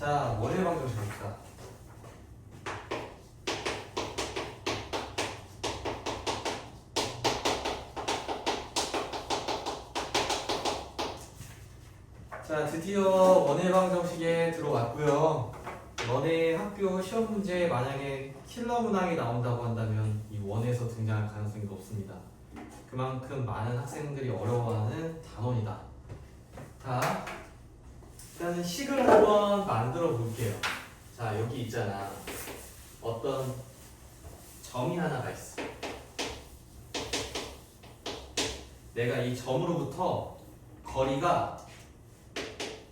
자, 원의 방정식 봅시다. 자, 드디어 원의 방정식에 들어왔고요. 너네 학교 시험 문제에 만약에 킬러 문항이 나온다고 한다면 이 원에서 등장할 가능성이 높습니다. 그만큼 많은 학생들이 어려워하는 단원이다. 자, 일단은 식을 한번 만들어 볼게요. 자, 여기 있잖아. 어떤 점이 하나가 있어. 내가 이 점으로부터 거리가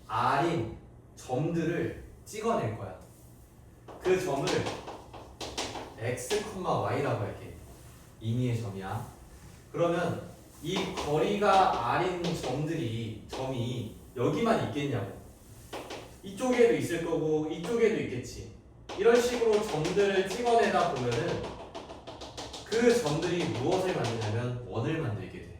R인 점들을 찍어낼 거야. 그 점을 x, y라고 할게. 임의의 점이야. 그러면 이 거리가 R인 점이 여기만 있겠냐고. 이쪽에도 있을 거고 이쪽에도 있겠지. 이런 식으로 점들을 찍어내다 보면은 그 점들이 무엇을 만드냐면 원을 만들게 돼.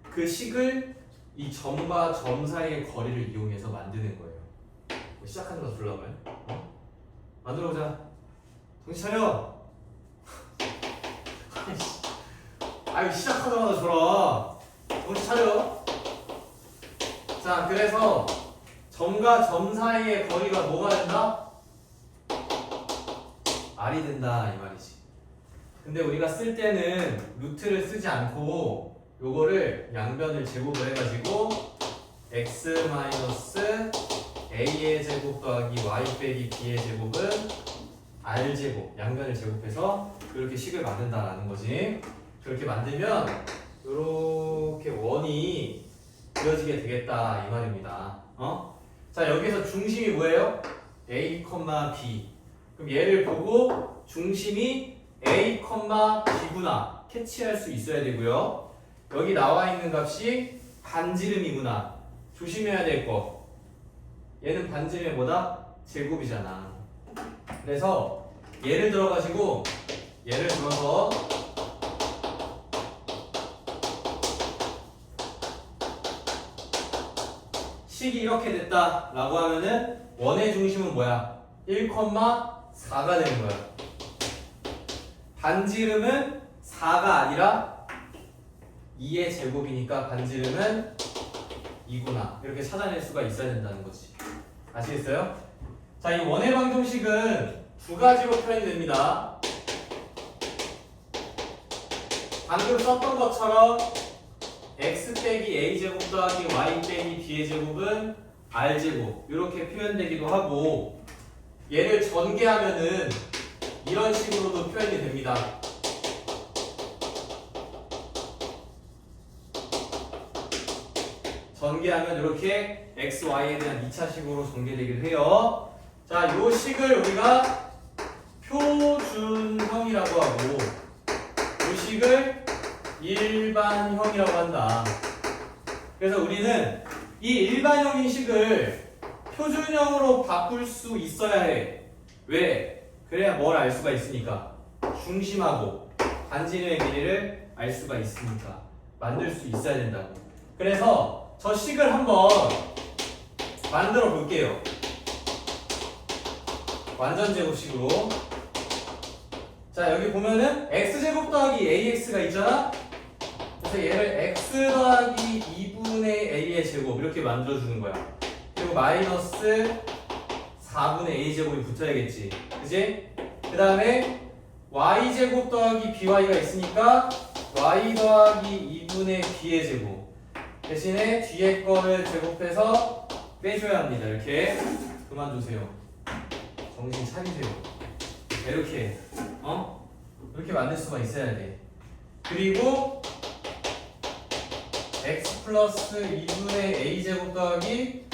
그 식을 이 점과 점 사이의 거리를 이용해서 만드는 거예요. 시작하는 거 불러봐요. 만들어보자. 정신 차려. 아유, 시작하자마자 줘라. 정신 차려. 자, 그래서 점과 점 사이의 거리가 뭐가 된다? R이 된다 이 말이지. 근데 우리가 쓸 때는 루트를 쓰지 않고 요거를 양변을 제곱을 해가지고 x a의 제곱 더하기 y 빼기 b의 제곱은 r 제곱, 양변을 제곱해서 이렇게 식을 만든다라는 거지. 그렇게 만들면 이렇게 원이 그려지게 되겠다 이 말입니다. 자, 여기서 중심이 뭐예요? a, b. 그럼 얘를 보고 중심이 a, b구나 캐치할 수 있어야 되고요. 여기 나와 있는 값이 반지름이구나. 조심해야 될 거. 얘는 반지름의 뭐다? 제곱이잖아. 그래서 예를 들어서 식이 이렇게 됐다 라고 하면은 원의 중심은 뭐야? 1,4가 되는 거야. 반지름은 4가 아니라 2의 제곱이니까 반지름은 2구나. 이렇게 찾아낼 수가 있어야 된다는 거지. 아시겠어요? 자, 이 원의 방정식은 두 가지로 표현이 됩니다. 방금 썼던 것처럼 x 빼기 a 제곱 더하기 y 빼기 b의 제곱은 r 제곱 이렇게 표현되기도 하고, 얘를 전개하면은 이런 식으로도 표현이 됩니다. 전개하면 이렇게 x, y에 대한 2차식으로 전개되기도 해요. 자, 요 식을 우리가 표준형이라고 하고 요 식을 일반형이라고 한다. 그래서 우리는 이 일반형인 식을 표준형으로 바꿀 수 있어야 해. 왜? 그래야 뭘 알 수가 있으니까. 중심하고 반지름의 길이를 알 수가 있으니까 만들 수 있어야 된다고. 그래서 저 식을 한번 만들어 볼게요. 완전 제곱식으로. 자, 여기 보면은 x제곱 더하기 ax가 있잖아. 그래서 얘를 x 더하기 2분의 a의 제곱 이렇게 만들어주는 거야. 그리고 마이너스 4분의 a 제곱이 붙어야겠지. 그지? 그 다음에 y제곱 더하기 by가 있으니까 y 더하기 2분의 b의 제곱. 대신에 뒤에 거를 제곱해서 빼줘야 합니다. 이렇게. 그만두세요. 정신 차리세요. 이렇게 이렇게 만들 수가 있어야 돼. 그리고 x 플러스 2분의 a 제곱 더하기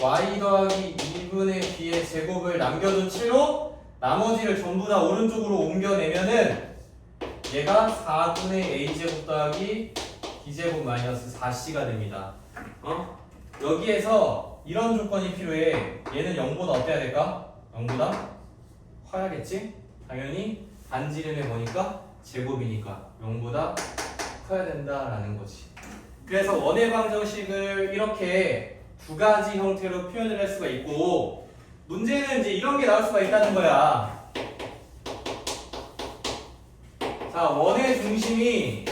y 더하기 2분의 b의 제곱을 남겨둔 채로 나머지를 전부 다 오른쪽으로 옮겨내면은 얘가 4분의 a 제곱 더하기 b제곱 마이너스 4c가 됩니다. 여기에서 이런 조건이 필요해. 얘는 0보다 어때야 될까? 0보다 커야겠지? 당연히 반지름의 뭐니까? 제곱이니까 0보다 커야 된다라는 거지. 그래서 원의 방정식을 이렇게 두 가지 형태로 표현을 할 수가 있고, 문제는 이제 이런 게 나올 수가 있다는 거야. 자, 원의 중심이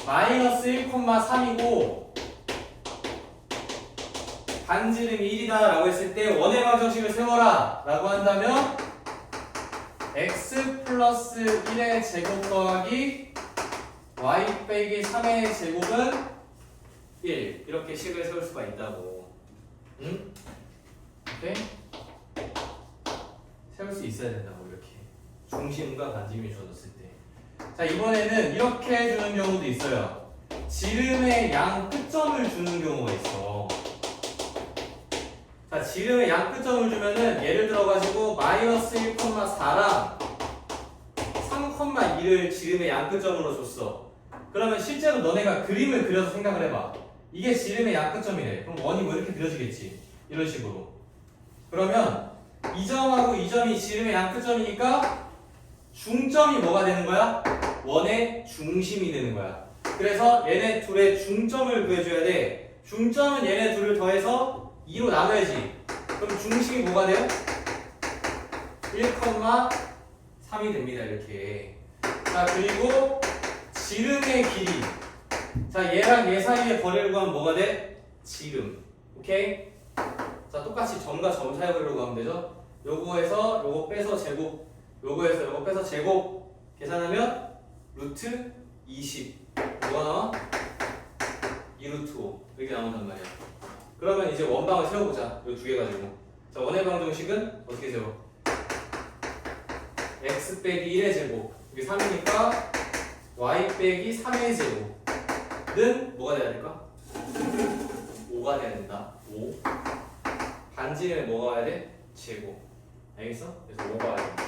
마이너스 1,3이고 반지름이 1이다 라고 했을 때 원의 방정식을 세워라 라고 한다면 x 플러스 1의 제곱 더하기 y 빼기 3의 제곱은 1 이렇게 식을 세울 수가 있다고. 응? 오케이? 세울 수 있어야 된다고. 이렇게 중심과 반지름이 주어졌을 때. 자, 이번에는 이렇게 해주는 경우도 있어요. 지름의 양 끝점을 주는 경우가 있어. 자, 지름의 양 끝점을 주면은 예를 들어가지고 마이너스 1,4랑 3,2를 지름의 양 끝점으로 줬어. 그러면 실제로 너네가 그림을 그려서 생각을 해봐. 이게 지름의 양 끝점이래. 그럼 원이 뭐 이렇게 그려지겠지. 이런 식으로. 그러면 이 점하고 이 점이 지름의 양 끝점이니까 중점이 뭐가 되는 거야? 원의 중심이 되는 거야. 그래서 얘네 둘의 중점을 구해줘야 돼. 중점은 얘네 둘을 더해서 2로 나눠야지. 그럼 중심이 뭐가 돼요? 1,3이 됩니다. 이렇게. 자, 그리고 지름의 길이. 자, 얘랑 얘 사이의 거리를 구하면 뭐가 돼? 지름. 오케이? 자, 똑같이 점과 점 사이의 거리를 구하면 되죠? 요거에서 요거 빼서 제곱, 요거에서 요거 빼서 제곱 계산하면 루트 20. 뭐가 나와? 2루트 5. 이렇게 나온단 말이야. 그러면 이제 원방을 세워보자. 요 두 개 가지고. 자, 원의 방정식은 어떻게 세워? x 빼기 1의 제곱. 이게 3이니까 y 빼기 3의 제곱은 뭐가 돼야 될까? 5가 돼야 된다. 5. 반지름에 뭐가 와야 돼? 제곱. 알겠어? 그래서 5가 와야 된다.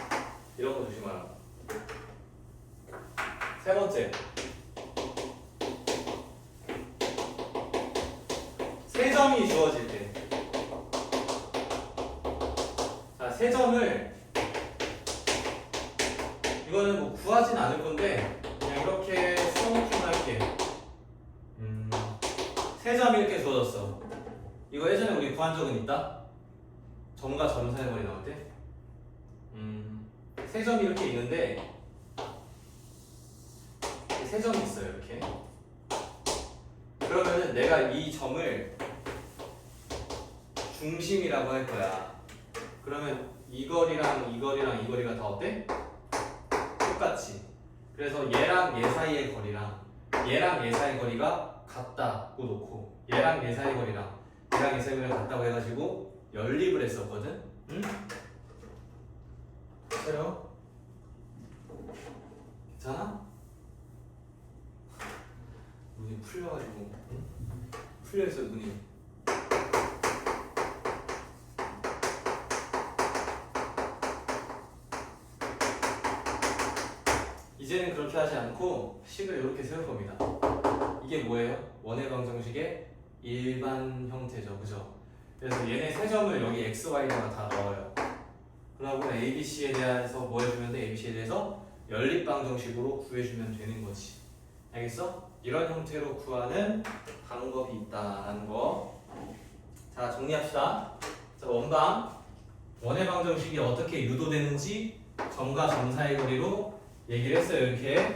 이런 거 조심하라. 세 번째. 세 점이 주어질 때. 자, 세 점을 이거는 뭐 구하진 않을 건데 그냥 이렇게 써놓기만 할게. 세 점이 이렇게 주어졌어. 이거 예전에 우리 구한 적은 있다? 점과 점 사이의 거리 나올 때. 세 점이 이렇게 있는데 세 점이 있어요. 이렇게. 그러면은 내가 이 점을 중심이라고 할 거야. 그러면 이 거리랑 이 거리랑 이 거리가 다 어때? 똑같이. 그래서 얘랑 얘 사이의 거리랑 얘랑 얘 사이의 거리가 같다고 놓고 얘랑 얘 사이의 거리랑 얘랑 얘 사이의 거리가 같다고 해가지고 연립을 했었거든? 응? 그래요? 괜찮아? 눈이 풀려가지고 응? 풀려있어 눈이. 이제는 그렇게 하지 않고 식을 이렇게 세울 겁니다. 이게 뭐예요? 원의 방정식의 일반 형태죠. 그죠? 그래서 얘네 세 점을 여기 x, y에다가 다 넣어요. 그러고 ABC에 대해서 뭐 해주면 돼? ABC에 대해서 연립 방정식으로 구해주면 되는 거지. 알겠어? 이런 형태로 구하는 방법이 있다라는 거. 자, 정리합시다. 자, 원의 방정식이 어떻게 유도되는지 점과 점 사이 거리로 얘기를 했어요. 이렇게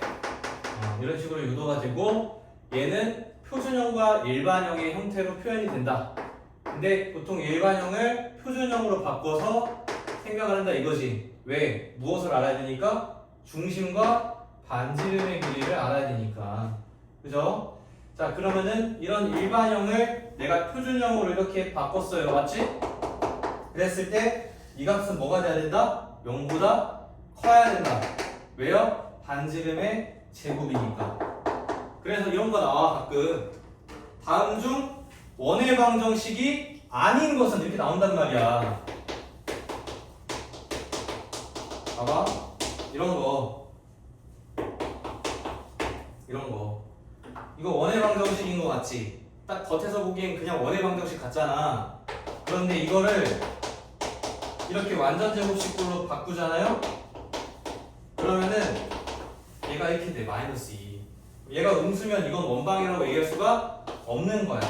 이런 식으로 유도가 되고 얘는 표준형과 일반형의 형태로 표현이 된다. 근데 보통 일반형을 표준형으로 바꿔서 생각을 한다 이거지. 왜? 무엇을 알아야 되니까? 중심과 반지름의 길이를 알아야 되니까. 그죠? 자, 그러면은 이런 일반형을 내가 표준형으로 이렇게 바꿨어요. 맞지? 그랬을 때 이 값은 뭐가 돼야 된다? 0보다 커야 된다. 왜요? 반지름의 제곱이니까. 그래서 이런 거 나와 가끔. 다음 중 원의 방정식이 아닌 것은 이렇게 나온단 말이야. 봐봐. 이런 거. 이거 원의 방정식인 거 같지? 딱 겉에서 보기엔 그냥 원의 방정식 같잖아. 그런데 이거를 이렇게 완전 제곱식으로 바꾸잖아요? 그러면은 얘가 이렇게 돼. 마이너스 2. 얘가 음수면 이건 원방이라고 얘기할 수가 없는 거야.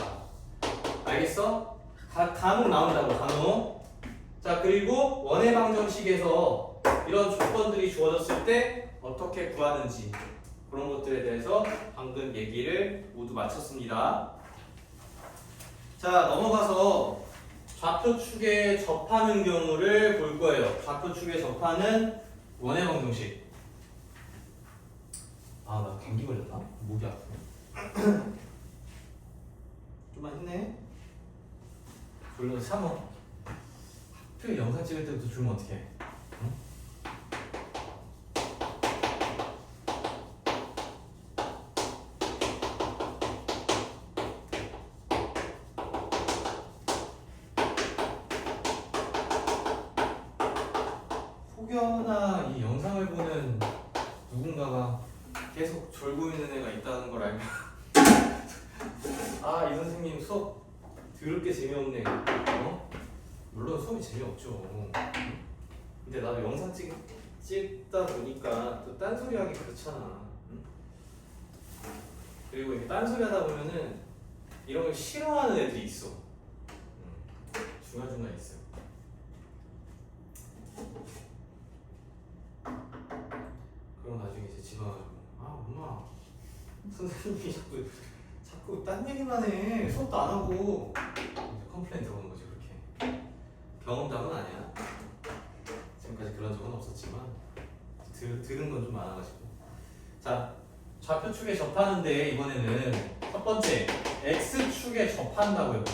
알겠어? 간혹 나온다고, 간혹. 자, 그리고 원의 방정식에서 이런 조건들이 주어졌을 때 어떻게 구하는지 그런 것들에 대해서 방금 얘기를 모두 마쳤습니다. 자, 넘어가서 좌표축에 접하는 경우를 볼 거예요. 좌표축에 접하는 원의 방정식. 아, 나 감기 걸렸나? 목이 아프네. 좀만 힘내. 졸려서 참어. 하필 영상 찍을 때부터 졸면 어떡해? 응? 혹여나 이 영상을 보는 누군가가 계속 졸고 있는 애가 있다는 걸 알면 아, 이 선생님 수업 더럽게 재미없네. 어? 물론 수업이 재미없죠. 근데 나도 영상 찍다 보니까 또 딴소리 하기 그렇잖아. 응? 그리고 이렇게 딴소리 하다 보면은 이런 걸 싫어하는 애들이 있어. 중간중간 있어요. 그럼 나중에 이제 집에 와가지고 아, 엄마 선생님이 자꾸 딴 얘기만 해. 수업도 안 하고 컴플레인 들어오는 거지. 그렇게 경험담은 아니야. 지금까지 그런 적은 없었지만 들은 건 좀 많아가지고. 자, 좌표축에 접하는데 이번에는 첫 번째 x축에 접한다고 해봐.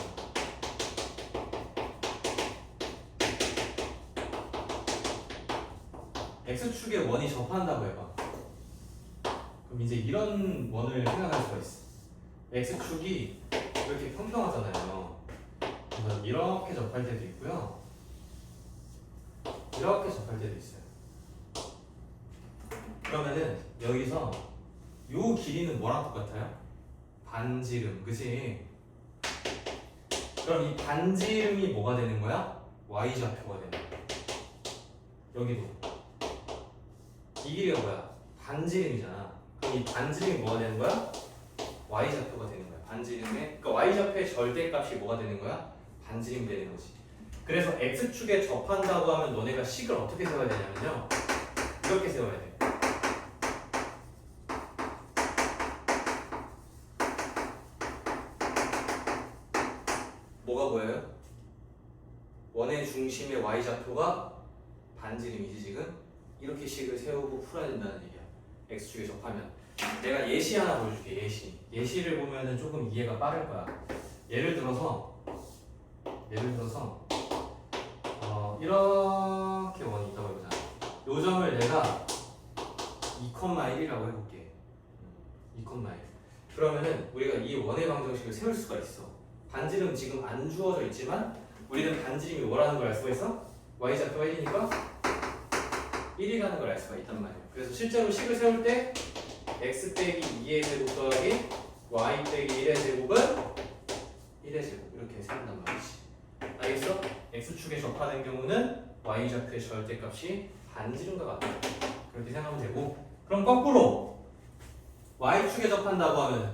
x축에 원이 접한다고 해봐. 그럼 이제 이런 원을 생각할 수가 있어. x축이 이렇게 평평하잖아요. 그래서 이렇게 접할 때도 있고요, 이렇게 접할 때도 있어요. 그러면은 여기서 요 길이는 뭐랑 똑같아요? 반지름, 그치? 그럼 이 반지름이 뭐가 되는 거야? y좌표가 되는 거야. 여기도 이 길이가 뭐야? 반지름이잖아. 그럼 이 반지름이 뭐가 되는 거야? y좌표가 되는 거야. 반지름의, 그러니까 y좌표의 절대값이 뭐가 되는 거야? 반지름이 되는 거지. 그래서 x축에 접한다고 하면 너네가 식을 어떻게 세워야 되냐면요, 이렇게 세워야 돼. 뭐가 보여요? 원의 중심의 y좌표가 반지름이지 지금? 이렇게 식을 세우고 풀어야 된다는 얘기야. x축에 접하면. 내가 예시 하나 보여줄게. 예시를 보면은 조금 이해가 빠를 거야. 예를 들어서 이렇게 원이 있다고 해보자. 요 점을 내가 2,1이라고 해볼게. 2,1. 그러면은 우리가 이 원의 방정식을 세울 수가 있어. 반지름 지금 안 주어져 있지만 우리는 반지름이 뭐라는 걸 알 수가 있어? y좌표가 1이니까 1이라는 걸 알 수가 있단 말이에요. 그래서 실제로 식을 세울 때 x 빼기 2의 제곱 더하기 y 빼기 1의 제곱은 1의 제곱 이렇게 세운단 말이지. 알겠어? x축에 접하는 경우는 y좌표의 절대값이 반지름과 같다. 그렇게 생각하면 되고, 그럼 거꾸로 y축에 접한다고 하면은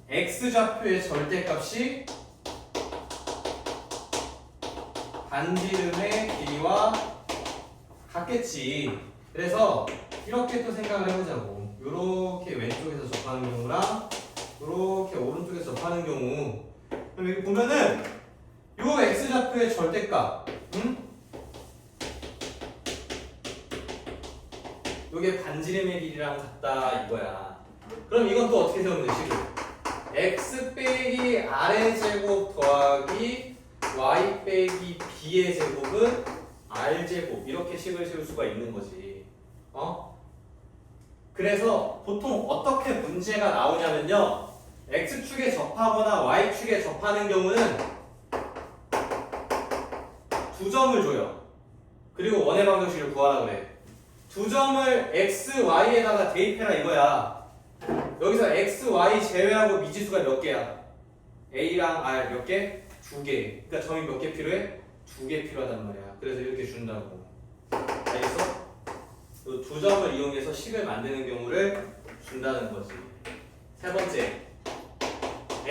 x좌표의 절대값이 반지름의 길이와 같겠지. 그래서 이렇게 또 생각을 해보자고. 이렇게 왼쪽에서 접하는 경우랑 이렇게 오른쪽에서 접하는 경우, 그럼 여기 보면은 요 x좌표의 절대값, 요게 반지름의 길이랑 같다 이거야. 그럼 이건 또 어떻게 세우면 돼? 식을 x 빼기 r의 제곱 더하기 y 빼기 b의 제곱은 r 제곱 이렇게 식을 세울 수가 있는 거지. 그래서 보통 어떻게 문제가 나오냐면요, x축에 접하거나 y축에 접하는 경우는 두 점을 줘요. 그리고 원의 방정식을 구하라 그래. 두 점을 x, y에다가 대입해라 이거야. 여기서 x, y 제외하고 미지수가 몇 개야? a랑 r 몇 개? 두 개. 그러니까 점이 몇 개 필요해? 두 개 필요하단 말이야. 그래서 이렇게 준다고. 알겠어? 두 점을 이용해서 식을 만드는 경우를 준다는 거지. 세 번째,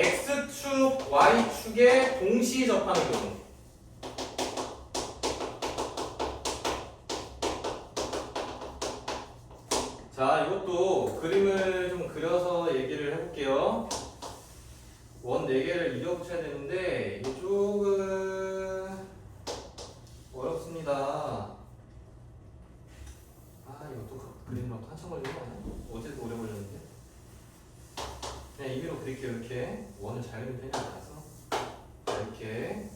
X축, Y축에 동시에 접하는 경우. 자, 이것도 그림을 좀 그려서 얘기를 해볼게요. 원 4개를 이어붙여야 되는데 이거 조금 어렵습니다. 이것도 그림만 한참 걸리는 거 아니야? 어제도 오래 걸렸는데. 그냥 임의로 그릴게요. 이렇게 원을 잘 그리는 편이 아니라서 이렇게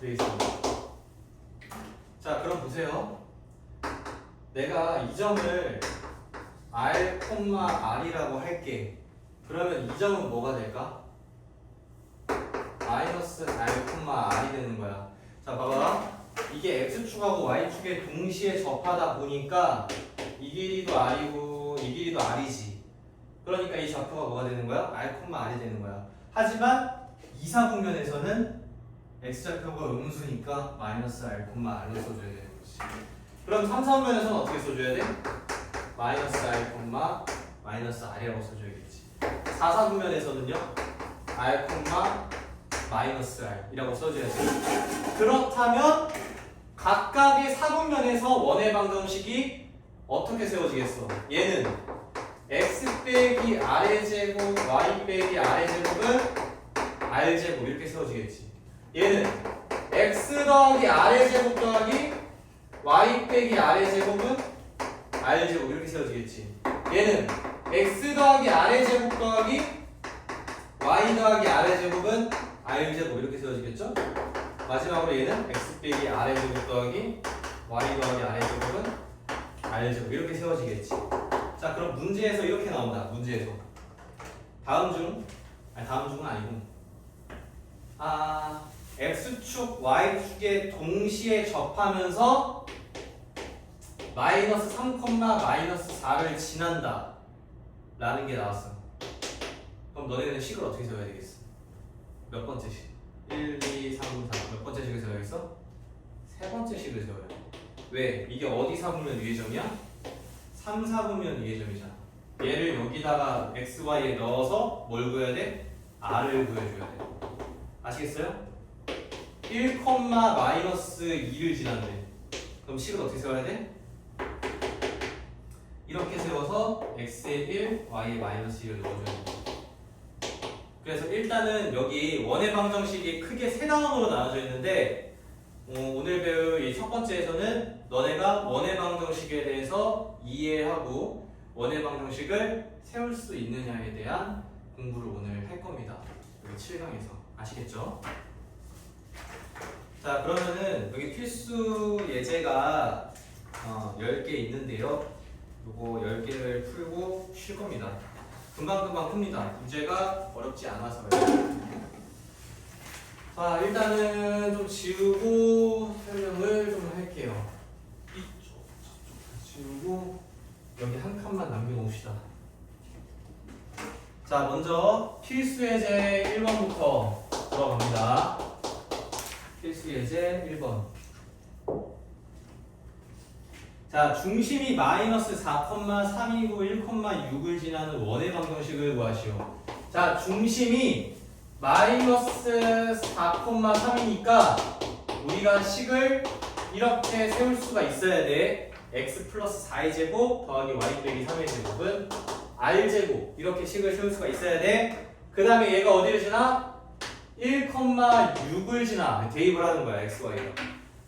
그리겠습니다. 자, 그럼 보세요. 내가 이 점을 R, R이라고 할게. 그러면 이 점은 뭐가 될까? 마이너스 R, R이 되는 거야. 자, 봐봐. 이게 X축하고 Y축에 동시에 접하다 보니까 이 길이도 R이고 이 길이도 R이지. 그러니까 이 좌표가 뭐가 되는 거야? R, R이 되는 거야. 하지만 이사분면에서는 X좌표가 음수니까 마이너스 R, R을 써줘야 되는 거지. 그럼 3사분면에서는 어떻게 써줘야 돼? 마이너스 R, 마이너스 R이라고 써줘야겠지. 4사분면에서는요? R, 마이너스 R이라고 써줘야지. 그렇다면 각각의 사분면에서 원의 방정식이 어떻게 세워지겠어? 얘는 x 빼기 r의 제곱, y 빼기 r의 제곱은 r 제곱 이렇게 세워지겠지. 얘는 x 더하기 r의 제곱 더하기 y 빼기 r의 제곱은 r 제곱 이렇게 세워지겠지. 얘는 x 더하기 r의 제곱 더하기 y 더하기 r의 제곱은 r 제곱 이렇게 세워지겠죠? 마지막으로 얘는 x 빼기 r의 제곱 더하기 y 더하기 r의 제곱은 r 제곱 이렇게 세워지겠지. 자, 그럼 문제에서 이렇게 나온다. 문제에서 다음 중은 아니고 x축 y축에 동시에 접하면서 마이너스 3, 마이너스 4를 지난다 라는 게 나왔어. 그럼 너네는 식을 어떻게 세워야 되겠어? 몇 번째 식? 1, 2, 3, 4 몇 번째 식을 세워야겠어? 세 번째 식을 세워야 돼. 왜? 이게 어디 사분면 위의 점이야? 3, 4분면 위의 점이잖아. 얘를 여기다가 x, y에 넣어서 뭘 구해야 돼? r을 구해줘야 돼. 아시겠어요? 1, 마이너스 2를 지난대. 그럼 식을 어떻게 세워야 돼? 이렇게 세워서 x에 1, y에 마이너스 2를 넣어줘야 돼. 그래서 일단은 여기 원의 방정식이 크게 세 단원으로 나눠져 있는데 오늘 배울 이 첫 번째에서는 너네가 원의 방정식에 대해서 이해하고 원의 방정식을 세울 수 있느냐에 대한 공부를 오늘 할 겁니다. 여기 7강에서 아시겠죠? 자, 그러면은 여기 필수 예제가 10개 있는데요. 요거 10개를 풀고 쉴 겁니다. 금방금방 풉니다. 문제가 어렵지 않아서요. 자, 일단은 좀 지우고 설명을 좀 할게요. 이쪽, 저쪽 지우고 여기 한 칸만 남겨놓읍시다. 자, 먼저 필수 예제 1번부터 들어갑니다. 필수 예제 1번. 자, 중심이 마이너스 4,3이고 1,6을 지나는 원의 방정식을 구하시오. 자, 중심이 마이너스 4,3이니까 우리가 식을 이렇게 세울 수가 있어야 돼. x 플러스 4의 제곱 더하기 y 빼기 3의 제곱은 r 제곱 이렇게 식을 세울 수가 있어야 돼. 그 다음에 얘가 어디를 지나? 1,6을 지나. 대입을 하는 거야, x, y가.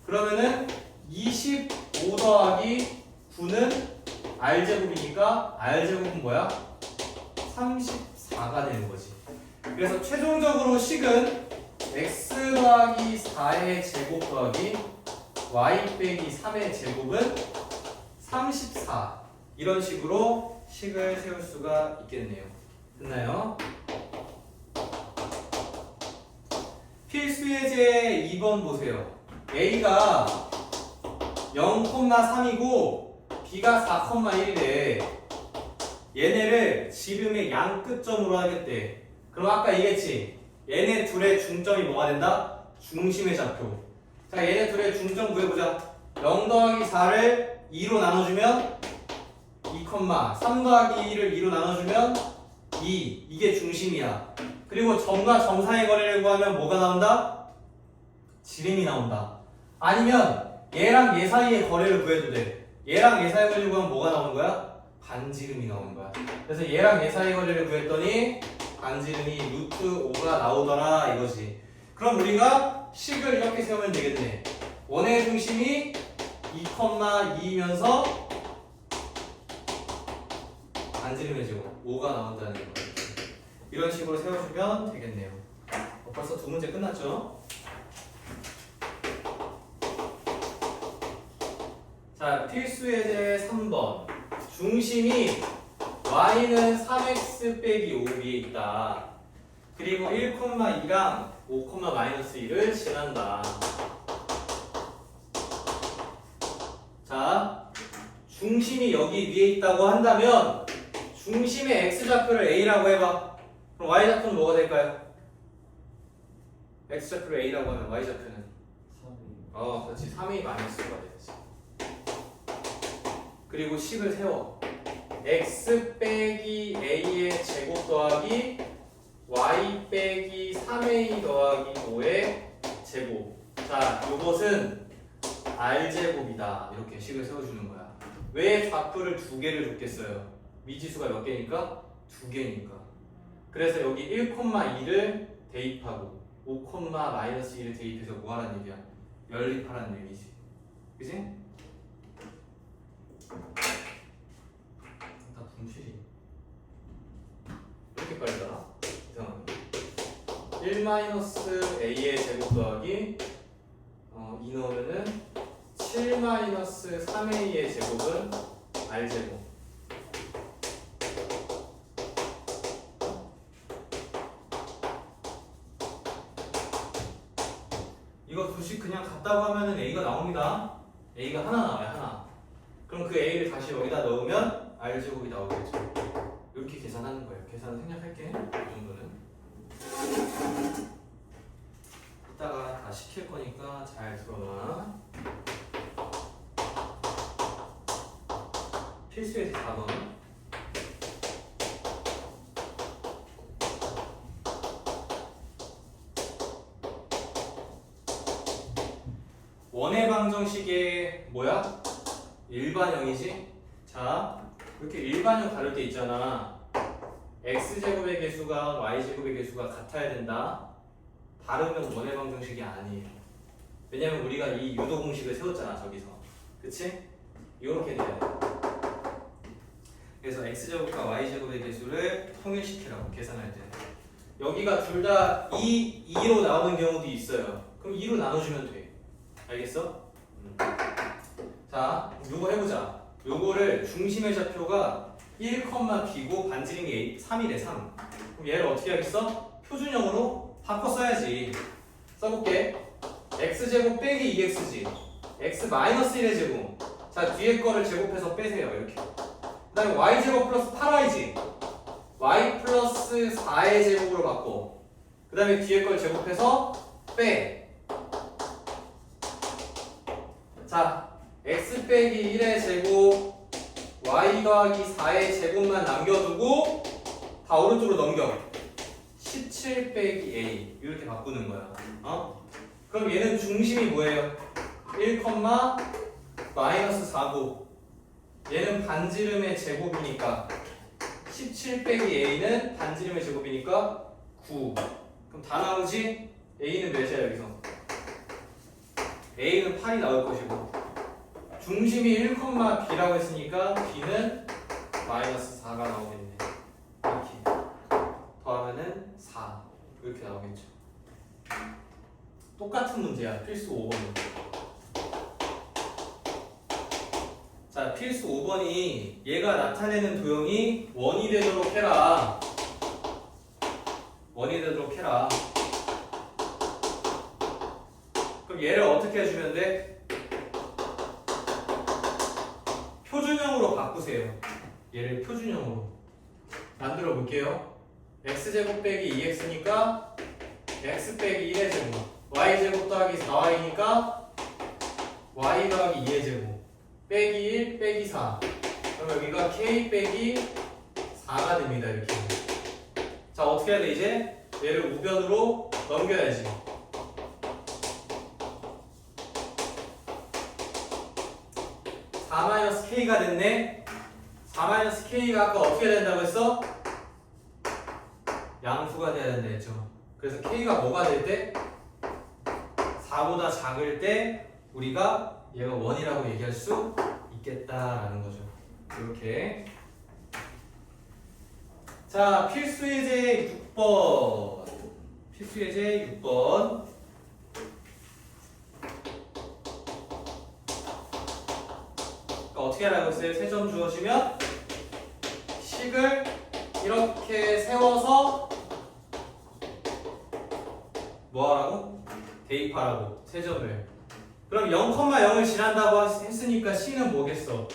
그러면은 25 더하기 9는 r제곱이니까 r제곱은 뭐야? 34가 되는 거지. 그래서 최종적으로 식은 x 더하기 4의 제곱 더하기 y 빼기 3의 제곱은 34 이런 식으로 식을 세울 수가 있겠네요. 됐나요? 필수 예제 2번 보세요. a가 0,3이고 b가 4,1이래. 얘네를 지름의 양 끝점으로 하겠대. 그럼 아까 얘기했지? 얘네 둘의 중점이 뭐가 된다? 중심의 좌표. 자, 얘네 둘의 중점 구해보자. 0 더하기 4를 2로 나눠주면 2, 3 더하기 2를 2로 나눠주면 2. 이게 중심이야. 그 그리고 점과 점 사이 거리를 구하면 뭐가 나온다? 지름이 나온다. 아니면 얘랑 얘 사이의 거리를 구해도 돼. 얘랑 얘 사이 거리를 구하면 뭐가 나오는 거야? 반지름이 나오는 거야. 그래서 얘랑 얘 사이 거리를 구했더니 반지름이 루트 5가 나오더라 이거지. 그럼 우리가 식을 이렇게 세우면 되겠네. 원의 중심이 2,2이면서 반지름의 제곱 5가 나온다는 거예요. 이런 식으로 세워주면 되겠네요. 벌써 두 문제 끝났죠? 자, 필수 예제 3번. 중심이 y는 3x 빼기 5 위에 있다. 그리고 1,2랑 5,-1을 지난다. 자, 중심이 여기 위에 있다고 한다면 중심의 x좌표를 a라고 해봐. 그럼 y좌표는 뭐가 될까요? x좌표를 a라고 하면 y좌표는 3이. 그렇지. 3a 마이너스가 되지. 그리고 식을 세워. x 빼기 a의 제곱 더하기 y 빼기 3a 더하기 5의 제곱. 자, 요것은 r제곱이다. 이렇게 식을 세워주는 거야. 왜 좌표를 두 개를 줬겠어요? 미지수가 몇 개니까? 두 개니까. 그래서 여기 1,2를 대입하고 5,-1을 대입해서 뭐 하라는 얘기야? 연립하라는 얘기지. 그치? 다 분필이 이렇게 빨리 달아? 이상하네. 1-a의 제곱 더하기 2 넣으면은 7-3a의 제곱은 r제곱. 이거 두식 그냥 같다고 하면은 a가 나옵니다. a가 하나 나와요, 하나. 그럼 그 a를 다시 여기다 넣으면 r제곱이 나오겠죠. 이렇게 계산하는 거예요. 계산 생략할게. 이 정도는. 이따가 다 시킬 거니까 잘 들어놔. 필수에서 4번. 원의 방정식의 뭐야? 일반형이지? 자, 이렇게 일반형 다룰 때 있잖아. x제곱의 개수가 y제곱의 개수가 같아야 된다. 다르면 원의 방정식이 아니에요. 왜냐면 우리가 이 유도 공식을 세웠잖아, 저기서. 그치? 이렇게 돼야 돼. 그래서 x제곱과 y제곱의 개수를 통일시키라고 계산할 때. 여기가 둘 다 2로 나오는 경우도 있어요. 그럼 2로 나눠주면 돼. 알겠어? 자, 요거 해보자. 요거를 중심의 좌표가 1,b고 반지름이 3이래 3. 그럼 얘를 어떻게 하겠어? 표준형으로 바꿔 써야지. 써볼게. x제곱 빼기 2x지. x 마이너스 1의 제곱. 자, 뒤에 거를 제곱해서 빼세요. 이렇게. 그 다음에 y제곱 플러스 8y지. y 플러스 4의 제곱으로 바꿔. 그 다음에 뒤에 걸 제곱해서 빼. 자, x 빼기 1의 제곱 y 더하기 4의 제곱만 남겨두고 다 오른쪽으로 넘겨. 17 빼기 a 이렇게 바꾸는 거야. 그럼 얘는 중심이 뭐예요? 1, 마이너스 4고 얘는 반지름의 제곱이니까 17 빼기 a는 반지름의 제곱이니까 9. 그럼 다 나오지? a는 몇이야 여기서? a는 8이 나올 것이고 중심이 1,b라고 했으니까 b는 마이너스 4가 나오겠네. 이렇게 더하면은 4 이렇게 나오겠죠. 똑같은 문제야. 필수 5번은. 자, 필수 5번이 얘가 나타내는 도형이 원이 되도록 해라. 원이 되도록 해라. 그럼 얘를 어떻게 해주면 돼? 표준형으로 바꾸세요. 얘를 표준형으로 만들어 볼게요. x제곱 빼기 2x니까 x 빼기 1의 제곱, y제곱 더하기 4y니까 y 더하기 2의 제곱 빼기 1 빼기 4. 그럼 여기가 k 빼기 4가 됩니다. 이렇게. 자, 어떻게 해야 돼 이제? 얘를 우변으로 넘겨야지. 4-k가 됐네. 4-k가 아까 어떻게 된다고 했어? 양수가 돼야 된다 했죠. 그래서 k가 뭐가 될 때? 4보다 작을 때 우리가 얘가 1이라고 얘기할 수 있겠다라는 거죠. 이렇게. 자, 필수 예제 6번. 필수 예제 6번. 어떻게 하라고 했어요? 3점 주어지면 식을 이렇게 세워서 뭐 하라고? 대입하라고. 3점을. 그럼 0,0을 지난다고 했으니까 C는 뭐겠어?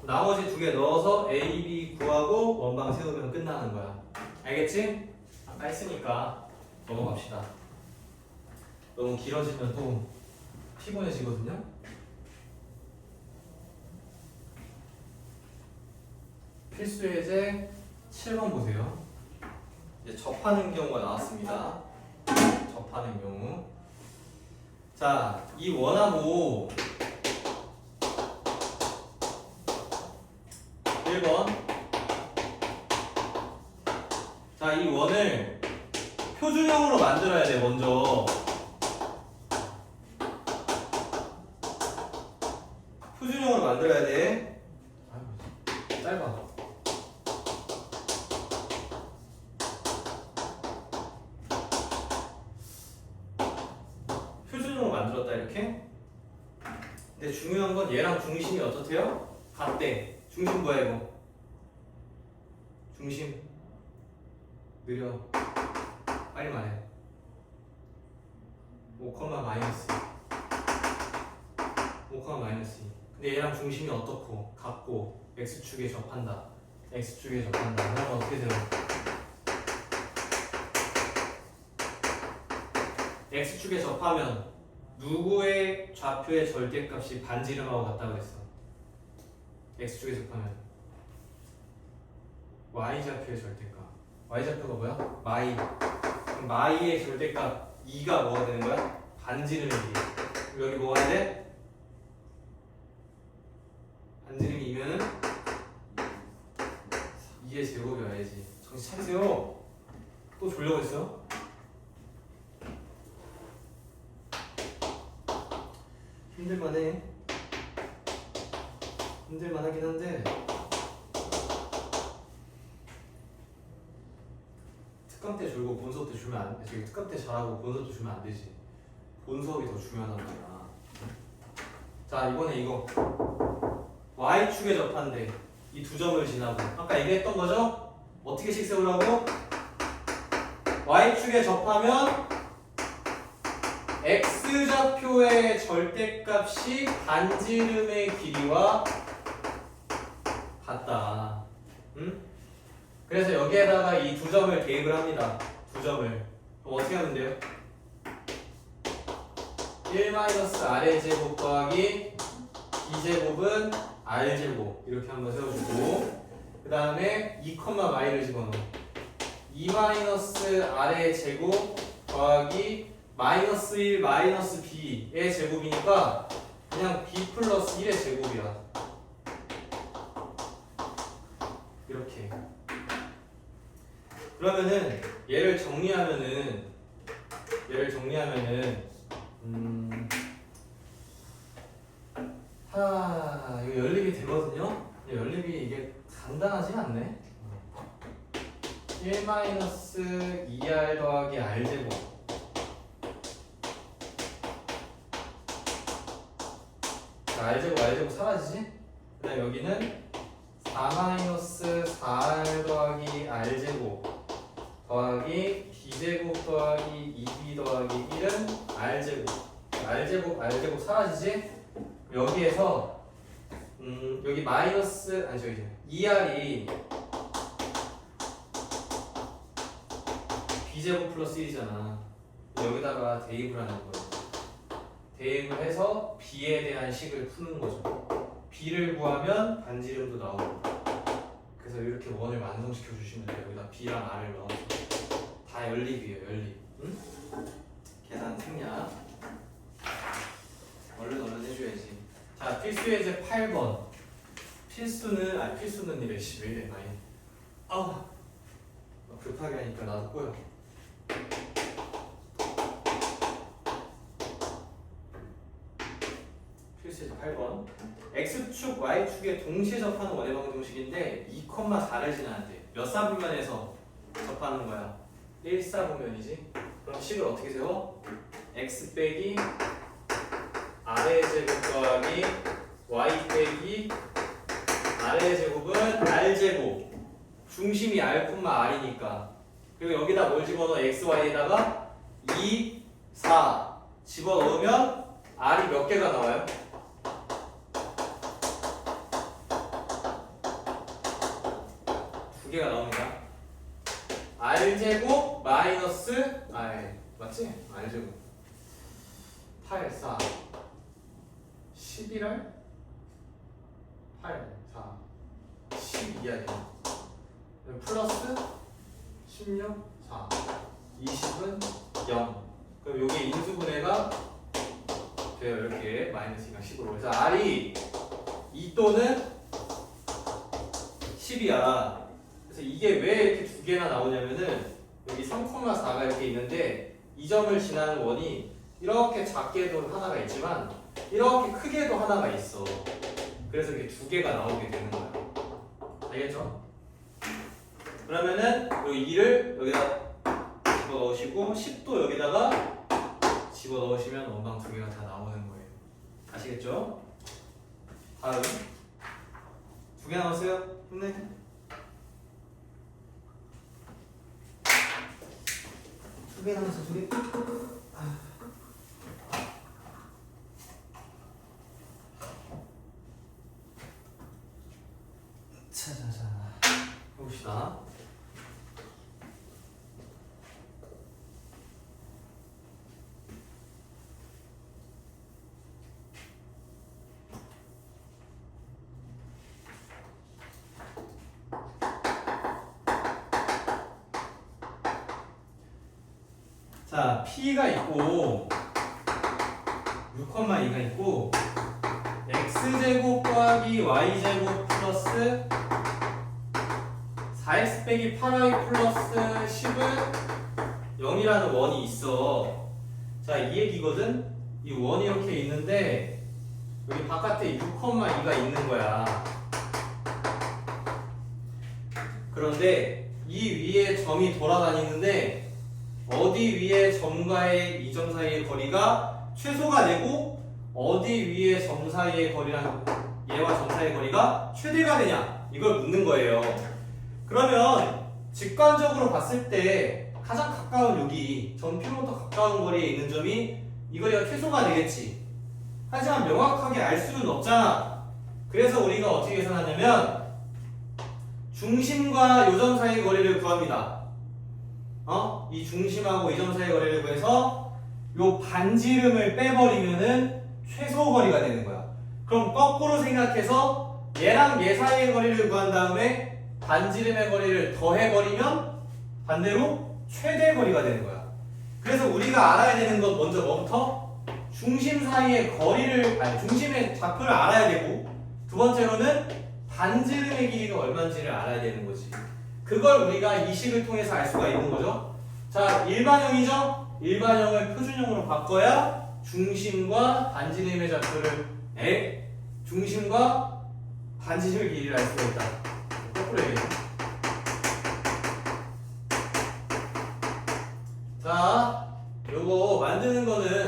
나머지 2개 넣어서 A, B 구하고 원방 세우면 끝나는 거야. 알겠지? 아까 했으니까 넘어갑시다. 너무 길어지면 또 피곤해지거든요? 필수 예제 7번 보세요. 이제 접하는 경우가 나왔습니다. 접하는 경우. 자, 이 원하고 1번. 자, 이 원을 표준형으로 만들어야 돼, 먼저. 표준형으로 만들어야 돼. 짧아. 표준형으로 만들었다, 이렇게. 근데 중요한 건 얘랑 중심이 어떻대요? 같대. 중심 뭐야, 이거? 중심. 느려. 빨리 말해. 5, 마이너스 2. 5, 마이너스 2. 근데 얘랑 중심이 어떻고? 같고. x축에 접한다. x축에 접한다. 그러면 어떻게 돼요? x축에 접하면 누구의 좌표의 절대값이 반지름하고 같다고 했어? x축에 접하면 y좌표의 절대값. y좌표가 뭐야? 마이. 그럼 마이의 절대값 2가 뭐가 되는 거야? 반지름의 길이. 여기 뭐가 해야 돼? 반지름이 2면은 2의 제곱이 와야지. 정신 차리세요. 또 졸려고 했어? 힘들만해. 힘들만하긴 한데 특강 때 졸고 본 수업 때 주면 안 돼. 특강 때 잘하고 본 수업 때 주면 안 되지. 본 수업이 더 중요하단 말이야. 자, 이번에 이거 y축에 접한대. 이 2점을 지나고 아까 얘기했던 거죠? 어떻게 식 세우라고? y축에 접하면 x좌표의 절대값이 반지름의 길이와 같다. 응? 그래서 여기에다가 이 2점을 대입을 합니다. 2점을. 그럼 어떻게 하면 돼요? 1-r의 제곱 더하기 b제곱은 r제곱 이렇게 한번 세워주고 그 다음에 2,y를 집어넣어. 2-r의 제곱 더하기 마이너스 1 마이너스 b의 제곱이니까 그냥 b 플러스 1의 제곱이야. 이렇게. 그러면은 얘를 정리하면은 이거 연립이 되거든요. 근데 연립이 이게 간단하진 않네. 1-2r 더하기 r제곱 r제곱 사라지지? 그 다음 여기는 4-4r 더하기 r제곱 더하기 b제곱 더하기 2b 더하기 1은 r제곱 사라지지? 여기에서 여기 마이너스 아니 저기 2r이 b제곱 플러스 1이잖아. 여기다가 대입을 하는 거예요. 대입을 해서 b에 대한 식을 푸는 거죠. b를 구하면 반지름도 나오고. 그래서 이렇게 이렇게 원을 완성시켜 주시면 돼요. 여기다 B랑 R을 넣어서 다 열리기예요. 열리. 응? 계산 생략. 얼른 해줘야지. 자, 필수 예제 8번. 필수는 이래 11에 많이. 급하게 하니까 나도 꼬여. 필수 예제 8번. X축, Y축에 동시에 접하는 원의 방정식인데 2,4를 지나는데 몇 사분면에서 접하는 거야? 1사분면이지? 그럼 식을 어떻게 세워? X 빼기 R의 제곱 더하기 Y 빼기 R의 제곱은 R제곱. 중심이 R, R이니까. 그리고 여기다 뭘 집어넣어? X, Y에다가 2, 4 집어넣으면 R이 몇 개가 나와요? 두 개가 나옵니다. R제곱 마이너스 맞지? R제곱 8, 4 11R 8, 4 12야 돼. 플러스 16, 4 20은 0. 그럼 여기 인수분해가 돼요. 이렇게 마이너스 2가 10으로. 그래서 R이 2 또는 10이야. 그래서 이게 왜 이렇게 두 개나 나오냐면은 여기 3,4가 이렇게 있는데 이 점을 지나는 원이 이렇게 작게도 하나가 있지만 이렇게 크게도 하나가 있어. 그래서 이게 두 개가 나오게 되는 거야. 알겠죠? 그러면은 이 2를 여기다 집어넣으시고 10도 여기다가 집어넣으시면 원방 두 개가 다 나오는 거예요. 아시겠죠? 다음 두 개 나왔어요? 힘내. 두 개 남았어. 두 개. 자자자 해봅시다. 자, P가 있고 6,2가 있고 X제곱 더하기 Y제곱 플러스 4X 빼기 8Y 플러스 10은 0이라는 원이 있어. 자, 이 얘기거든? 이 원이 이렇게 있는데 여기 바깥에 6,2가 있는 거야. 그런데 이 위에 점이 돌아다니는데 어디 위에 점과의 이 점 사이의 거리가 최소가 되고 어디 위에 점 사이의 거리랑 얘와 점 사이의 거리가 최대가 되냐 이걸 묻는 거예요. 그러면 직관적으로 봤을 때 가장 가까운 여기 점 P로부터 가까운 거리에 있는 점이 이 거리가 최소가 되겠지. 하지만 명확하게 알 수는 없잖아. 그래서 우리가 어떻게 계산하냐면 중심과 요 점 사이의 거리를 구합니다. 이 중심하고 이 점 사이의 거리를 구해서 요 반지름을 빼버리면은 최소 거리가 되는 거야. 그럼 거꾸로 생각해서 얘랑 얘 사이의 거리를 구한 다음에 반지름의 거리를 더해버리면 반대로 최대 거리가 되는 거야. 그래서 우리가 알아야 되는 건 먼저 뭐부터? 중심 사이의 거리를, 중심의 좌표를 알아야 되고 두 번째로는 반지름의 길이가 얼마인지를 알아야 되는 거지. 그걸 우리가 이 식을 통해서 알 수가 있는 거죠. 자, 일반형이죠? 일반형을 표준형으로 바꿔야 중심과 반지름의 좌표를 중심과 반지름의 길이를 알 수가 있다. 거꾸로 얘기해. 자, 요거 만드는 거는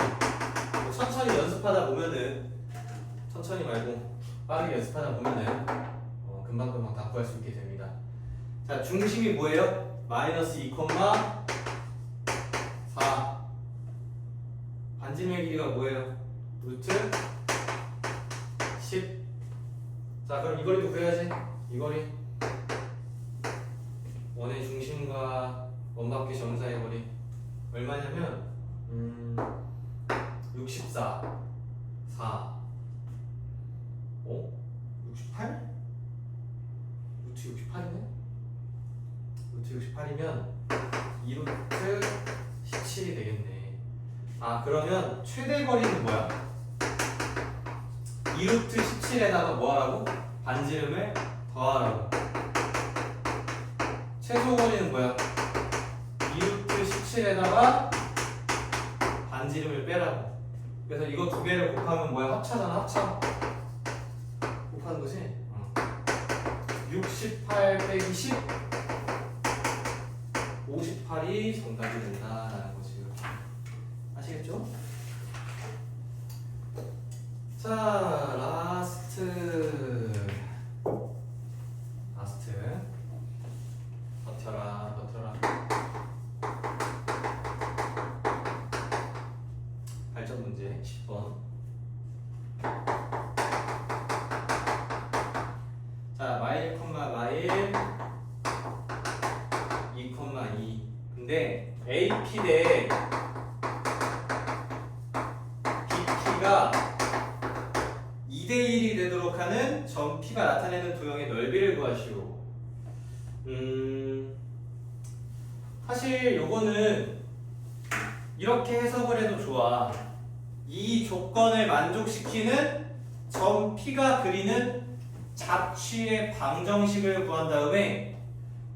천천히 연습하다 보면은 천천히 말고 빠르게 연습하다 보면은 금방금방 다 구할 수 있게 됩니다. 자, 중심이 뭐예요? 마이너스 2,4. 반지름의 길이가 뭐예요? 루트 10. 자, 그럼 이 거리도 구해야지. 이 거리 원의 중심과 원바퀴 점 사이의 거리 얼마냐면 64 4 68? 루트 68이네? 루트 68이면 2루트 17이 되겠네. 아 그러면 최대 거리는 뭐야? 2루트 17에다가 뭐 하라고? 반지름을 더하라고. 최소 거리는 뭐야? 2루트 17에다가 반지름을 빼라고. 그래서 이거 두 개를 곱하면 뭐야? 합차잖아, 합차. 곱하는 거지? 68 빼기 10 58이 정답이 된다라는 거지. 이렇게. 아시겠죠? 자, 라스트. 버텨라, 버텨라. 발전 문제 10번. 자, 마일, 마일 2,2. 근데 AP 대 BP가 2대1이 되도록 하는 점 P가 나타내는 도형의 넓이를 구하시오. 사실 요거는 이렇게 해석을 해도 좋아. 이 조건을 만족시키는 점 P가 그리는 잡취의 방정식을 구한 다음에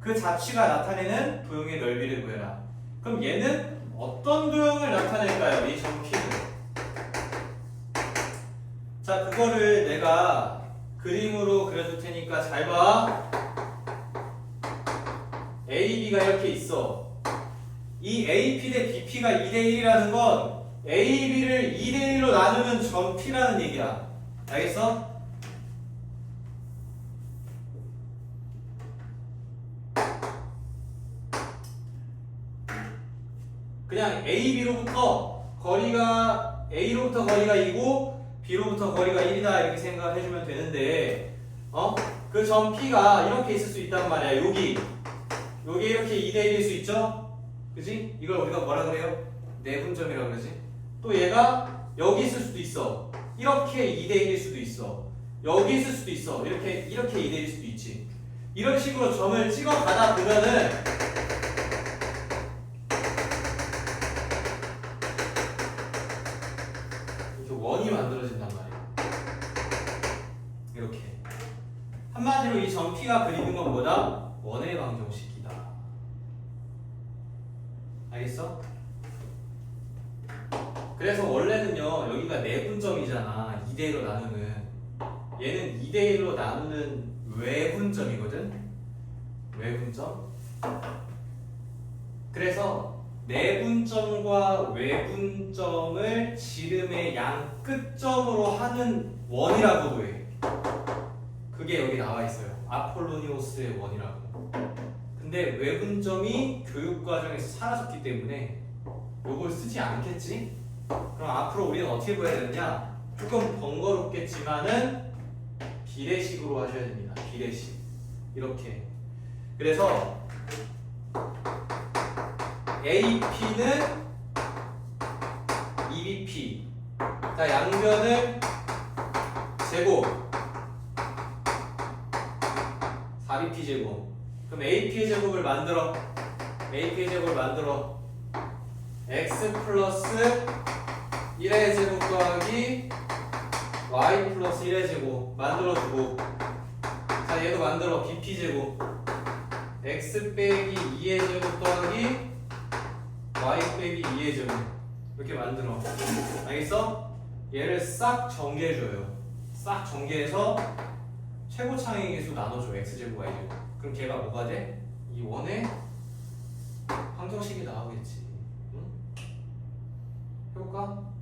그 잡취가 나타내는 도형의 넓이를 구해라. 그럼 얘는 어떤 도형을 나타낼까요? 이 점 P는. 자, 그거를 내가 그림으로 그려줄 테니까 잘 봐. AB가 이렇게 있어. 이 AP 대 BP가 2대1이라는 건 AB를 2대1로 나누는 점 P라는 얘기야. 알겠어? 그냥 AB로부터 거리가 A로부터 거리가 2고 B로부터 거리가 1이다 이렇게 생각을 해주면 되는데 그 점 P가 이렇게 있을 수 있단 말이야. 여기 이렇게 2대1일 수 있죠? 그지? 이걸 우리가 뭐라 그래요? 내분점이라고 그러지? 또 얘가 여기 있을 수도 있어. 이렇게 2대1일 수도 있어. 여기 있을 수도 있어. 이렇게 2대1일 수도 있지. 이런 식으로 점을 찍어 가다 보면은 이렇게 원이 만들어진단 말이야. 이렇게. 한마디로 이 점 P가 그리는 건 뭐다? 원의 방정식이다. 알겠어? 그래서 원래는요, 여기가 내분점이잖아. 2대1로 나누는. 얘는 2대1로 나누는 외분점이거든? 외분점? 그래서 내분점과 외분점을 지름의 양 끝점으로 하는 원이라고도 해. 그게 여기 나와 있어요. 아폴로니오스의 원이라고. 근데 외분점이 교육과정에서 사라졌기 때문에 요걸 쓰지 않겠지? 그럼 앞으로 우리는 어떻게 보여야 되느냐? 조금 번거롭겠지만은 비례식으로 하셔야 됩니다. 비례식. 이렇게. 그래서 AP는 EBP. 자, 양변을 제곱 4BP 제곱. 그럼 AP의 제곱을 만들어. AP의 제곱을 만들어. X 플러스 1의 제곱 더하기 Y 플러스 1의 제곱 만들어주고. 자, 얘도 만들어. BP 제곱. X 빼기 2의 제곱 더하기 Y 빼기 2의 제곱. 이렇게 만들어. 알겠어? 얘를 싹 전개해줘요. 싹 전개해서 최고차항의 개수 나눠줘. X제곱 Y제곱. 그럼 걔가 뭐가 돼? 이 원의 방정식이 나오겠지. 응? 해볼까?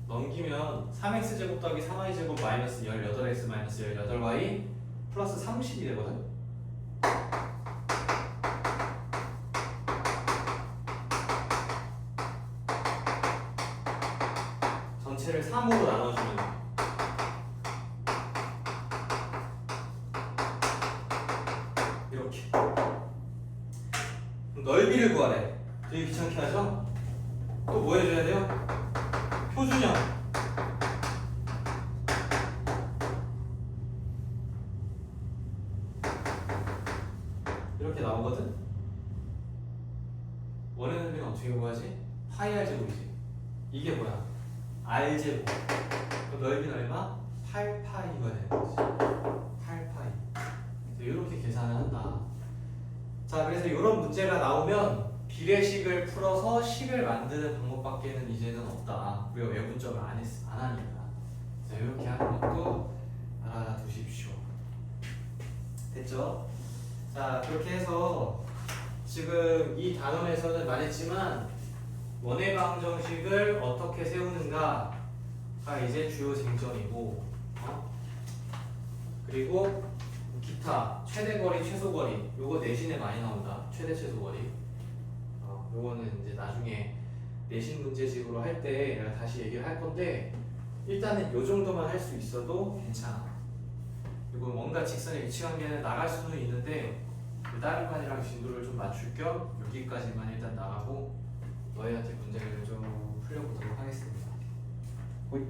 넘기면 3x제곱 더하기 3y제곱 마이너스 18x 마이너스 18y 플러스 30이 되거든? 전체를 3으로 나눠주면 그럼 넓이를 구하래. 되게 귀찮게 하죠? 또 뭐 해줘야 돼요? 표준형. 이렇게 나오거든? 원의 넓이는 어떻게 구하지? 파이 r 제곱이지. 이게 뭐야? r 제곱. 그럼 넓이는 얼마? 8파이가 되는 거지. 8파이. 이렇게 계산을 한다. 자, 그래서 이런 문제가 나오면 비례식을 풀어서 식을 만드는 방법밖에는 이제는 없다. 우리가 외분점을 안 하니까. 자, 이렇게 하는 것도 알아두십시오. 됐죠? 자, 그렇게 해서 지금 이 단원에서는 말했지만 원해방정식을 어떻게 세우는가가 이제 주요 쟁점이고, 그리고 기타 최대거리, 최소거리 요거 내신에 많이 나온다. 최대, 최소거리. 요거는 이제 나중에 내신 문제집으로 할 때 내가 다시 얘기를 할 건데 일단은 요 정도만 할 수 있어도 괜찮아. 그리고 뭔가 직선의 위치관계는 나갈 수는 있는데 다른 반이랑 진도를 좀 맞출 겸 여기까지만 일단 나가고 너희한테 문제를 좀 풀려보도록 하겠습니다. 호이.